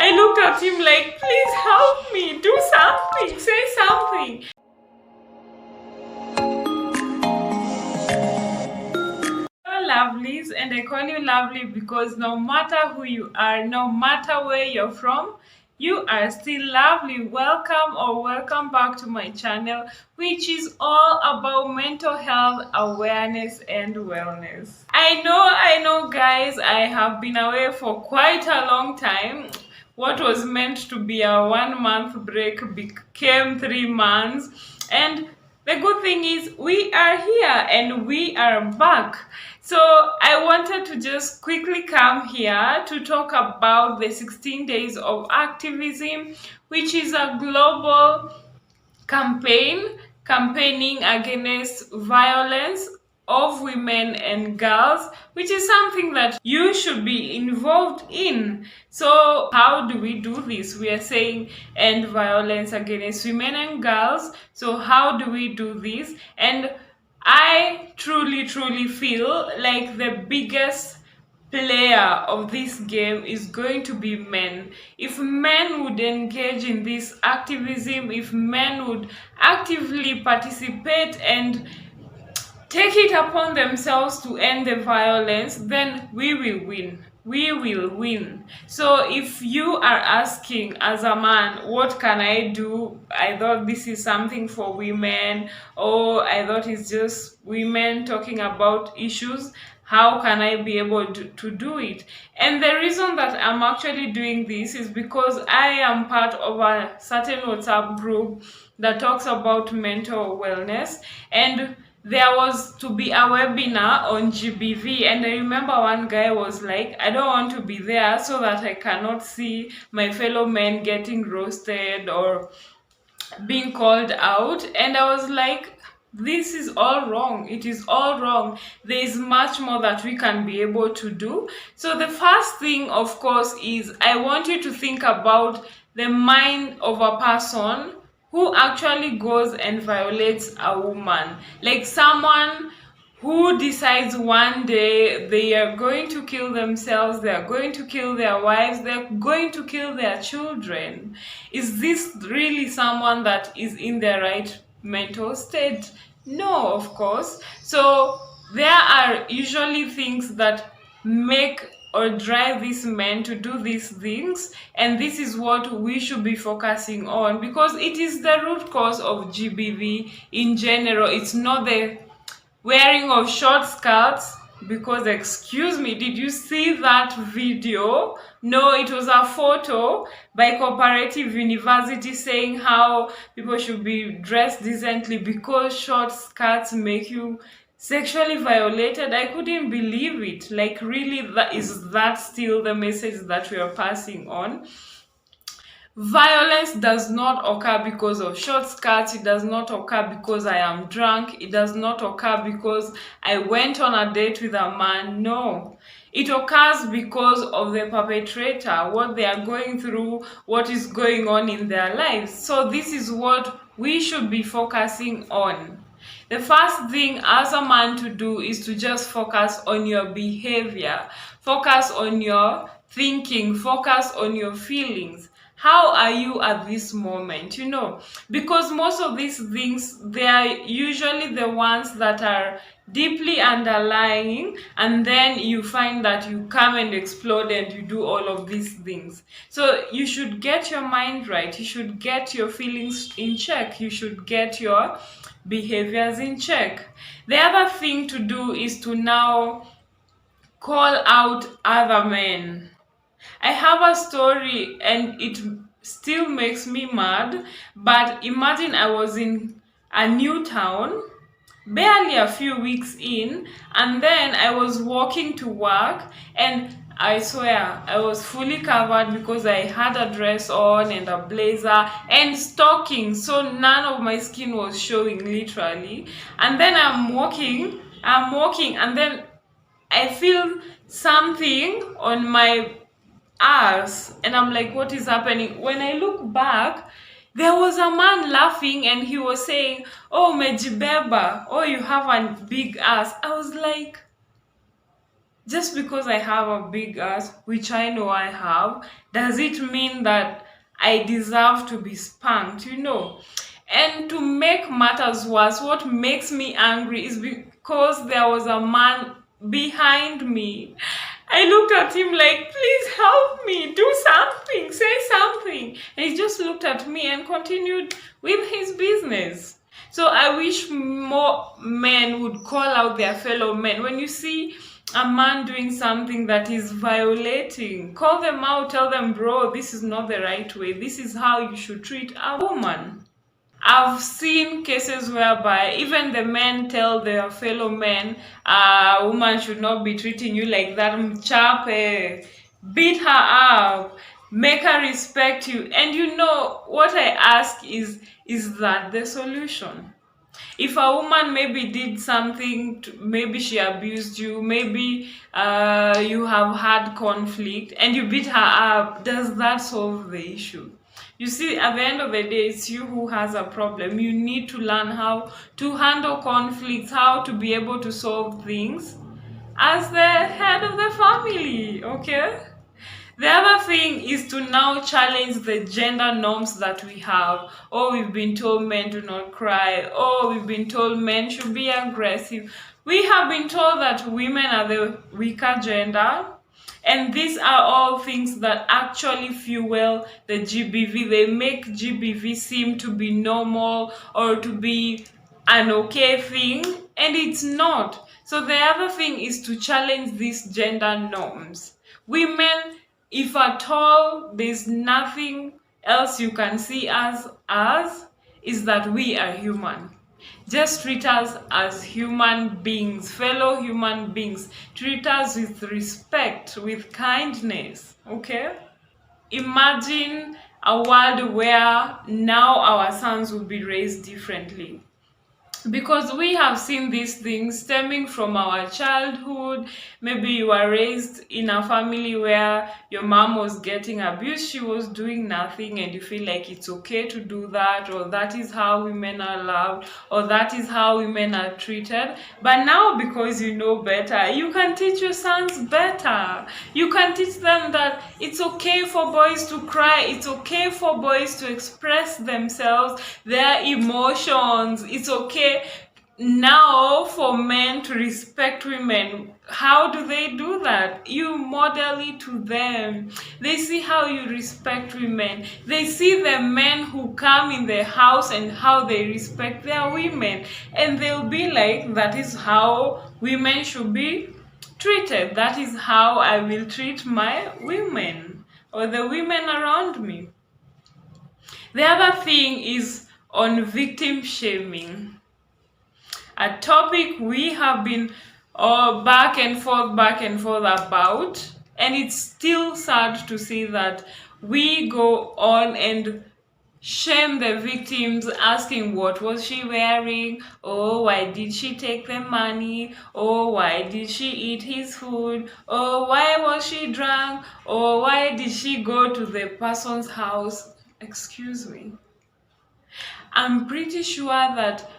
I looked at him like, please help me, do something, say something. Lovelies, and I call you lovely because no matter who you are, no matter where you're from, you are still lovely. Welcome or welcome back to my channel, which is all about mental health awareness and wellness. I know guys, I have been away for quite a long time. What was meant to be a 1 month break became 3 months, and the good thing is we are here and we are back. So I wanted to just quickly come here to talk about the 16 Days of Activism, which is a global campaigning against violence of women and girls, which is something that you should be involved in. So how do we do this? We are saying end violence against women and girls. So how do we do this? And I truly feel like the biggest player of this game is going to be men. If men would engage in this activism, if men would actively participate and take it upon themselves to end the violence, then we will win. We will win. So if you are asking as a man, what can I do? I thought this is something for women, or I thought it's just women talking about issues. How can I be able to do it? And the reason that I'm actually doing this is because I am part of a certain WhatsApp group that talks about mental wellness, and there was to be a webinar on GBV, and I remember one guy was like, I don't want to be there so that I cannot see my fellow men getting roasted or being called out. And I was like, this is all wrong. It is all wrong. There is much more that we can be able to do. So the first thing, of course, is I want you to think about the mind of a person who actually goes and violates a woman. Like someone who decides one day they are going to kill themselves, they are going to kill their wives, they're going to kill their children. Is this really someone that is in their right mental state? No, of course. So there are usually things that make or drive these men to do these things, and this is what we should be focusing on because it is the root cause of GBV in general. It's not the wearing of short skirts, because excuse me, did you see that video? No, it was a photo by Cooperative University saying how people should be dressed decently because short skirts make you sexually violated. I couldn't believe it. Like, really, that still the message that we are passing on? Violence does not occur because of short skirts. It does not occur because I am drunk. It does not occur because I went on a date with a man. No. It occurs because of the perpetrator, what they are going through, what is going on in their lives. So this is what we should be focusing on. The first thing as a man to do is to just focus on your behavior, focus on your thinking, focus on your feelings. How are you at this moment? Because most of these things, they are usually the ones that are deeply underlying, and then you find that you come and explode and you do all of these things. So you should get your mind right, you should get your feelings in check, you should get your behaviors in check. The other thing to do is to now call out other men. I have a story and it still makes me mad, but imagine I was in a new town, barely a few weeks in, and then I was walking to work, and I swear I was fully covered because I had a dress on and a blazer and stockings, so none of my skin was showing, literally. And then I'm walking, and then I feel something on my ass, and I'm like, what is happening? When I look back, there was a man laughing and he was saying, oh, mejibeba, oh, you have a big ass. I was like, Just because I have a big ass, which I know I have, does it mean that I deserve to be spanked? And to make matters worse, what makes me angry is because there was a man behind me. I looked at him like, please help me, do something, say something. And he just looked at me and continued with his business. So I wish more men would call out their fellow men. When you see a man doing something that is violating, call them out, tell them, bro, this is not the right way. This is how you should treat a woman. I've seen cases whereby even the men tell their fellow men, a woman should not be treating you like that, mchape, beat her up, make her respect you. And what I ask is that the solution? If a woman maybe did something, maybe she abused you, maybe you have had conflict and you beat her up, does that solve the issue? You see, at the end of the day, it's you who has a problem. You need to learn how to handle conflicts, how to be able to solve things as the head of the family, okay? The other thing is to now challenge the gender norms that we have. Oh, we've been told men do not cry. Oh, we've been told men should be aggressive. We have been told that women are the weaker gender. And these are all things that actually fuel the GBV. They make GBV seem to be normal or to be an okay thing, and it's not. So the other thing is to challenge these gender norms. Women, if at all there's nothing else you can see us as, is that we are human. Just treat us as human beings, fellow human beings. Treat us with respect, with kindness, okay? Imagine a world where now our sons will be raised differently. Because we have seen these things stemming from our childhood. Maybe you were raised in a family where your mom was getting abused, she was doing nothing, and you feel like it's okay to do that, or that is how women are loved, or that is how women are treated. But now, because you know better, you can teach your sons better. You can teach them that it's okay for boys to cry, it's okay for boys to express themselves, their emotions. It's okay now for men to respect women. How do they do that? You model it to them. They see how you respect women. They see the men who come in the house and how they respect their women. And they'll be like, that is how women should be treated. That is how I will treat my women or the women around me. The other thing is on victim shaming. A topic we have been back and forth about, and it's still sad to see that we go on and shame the victims, asking what was she wearing, oh why did she take the money, oh why did she eat his food, oh why was she drunk, oh why did she go to the person's house. Excuse me, I'm pretty sure that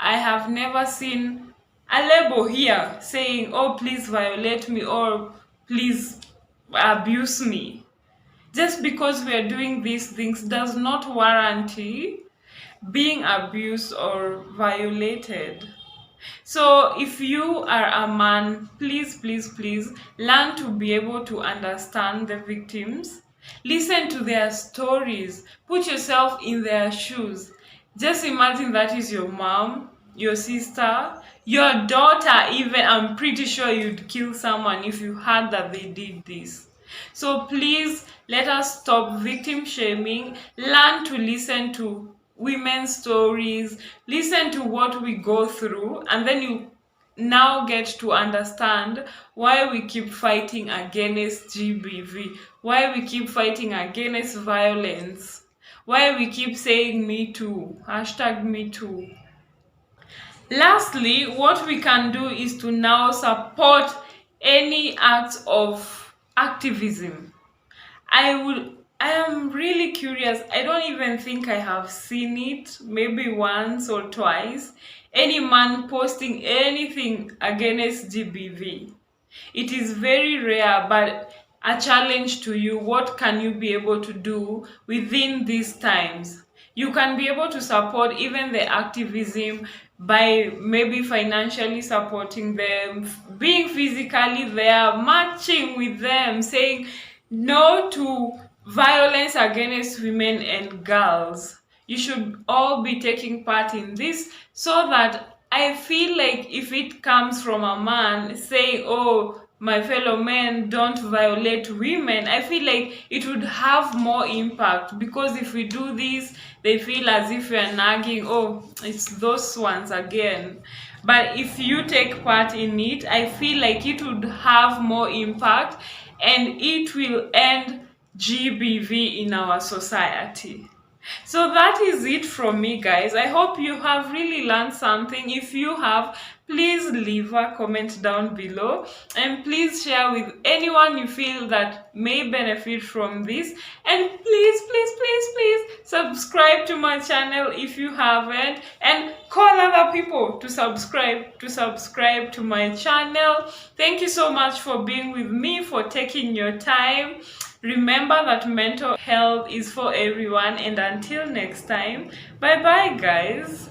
I have never seen a label here saying, oh, please violate me or please abuse me. Just because we are doing these things does not warrant being abused or violated. So if you are a man, please, please, please learn to be able to understand the victims. Listen to their stories. Put yourself in their shoes. Just imagine that is your mom, your sister, your daughter even. I'm pretty sure you'd kill someone if you heard that they did this. So please, let us stop victim shaming. Learn to listen to women's stories. Listen to what we go through, and then you now get to understand why we keep fighting against GBV, why we keep fighting against violence, why we keep saying me too, hashtag me too. Lastly, what we can do is to now support any acts of activism. I am really curious. I don't even think I have seen it, maybe once or twice, any man posting anything against GBV. It is very rare, but a challenge to you. What can you be able to do within these times? You can be able to support even the activism by maybe financially supporting them, being physically there, marching with them, saying no to violence against women and girls. You should all be taking part in this, so that I feel like if it comes from a man saying, oh, my fellow men don't violate women, I feel like it would have more impact, because if we do this, they feel as if we are nagging, oh, it's those ones again. But if you take part in it, I feel like it would have more impact, and it will end GBV in our society. So that is it from me, guys. I hope you have really learned something. If you have, please leave a comment down below, and please share with anyone you feel that may benefit from this. And please, please, please, please subscribe to my channel if you haven't, and call other people to subscribe to my channel. Thank you so much for being with me, for taking your time. Remember that mental health is for everyone, and until next time, bye bye, guys.